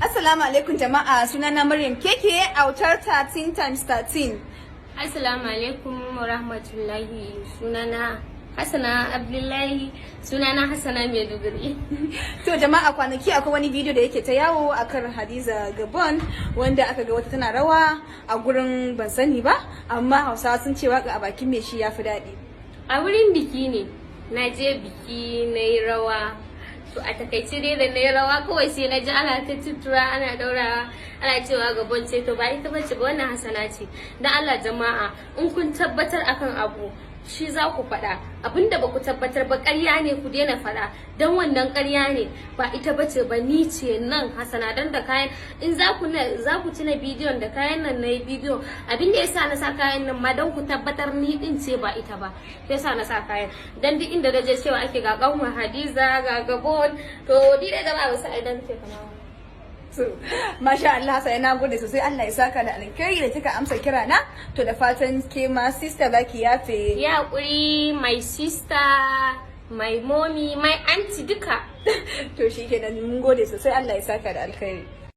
Assalamu alaikum jama'a, sunana Maryam Keke autar 13 times 13. Assalamu alaikum wa rahmatullahi, sunana Hassana Abdullahi, sunana Hassana Maiduguri. To jama'a, kwanaki akwai wani bidiyo da yake ta yawo akan Hadiza Gabon wanda aka ga wata tana rawa a gurin ban sani ba, amma Hausawa sun ce waka a bakin mai shi yafi daɗi. A wurin biki ne, na je biki na yi rawa. To a takaice dai da na yi rawa kawai sai na ji ana ta tutura ana daurawa ana cewa Gabon ce, to ba ita bace ba, wannan Hassana ce. Dan Allah jama'a, in kun tabbatar akan abu shi za ku faɗa, abinda ba ku tabbatar ba ƙarya ne ku daina faɗa, don wannan ƙarya ne, ba ita bace ba, ni ce nan Hassana. Dan da kayan in za ku ci na bidiyon da kayan nan na yi bidiyo, abinda yasa na sa kayan nan ma don ku tabbatar ni din ce ba ita ba, yasa na sa kayan. Dan duk inda da je cewa ake ga kanwa Hadiza ga Gabon, to ni da jama'a ba sai idan ce kamar So, masha Allah, sai na gode sosai, Allah ya saka da alkhairi da kika amsa kira na. To da fatan ke ma sister baki yafe. Ya hakuri, my sister, my mommy, my auntie duka. To shikenan, mun gode sosai, Allah ya saka da alkhairi.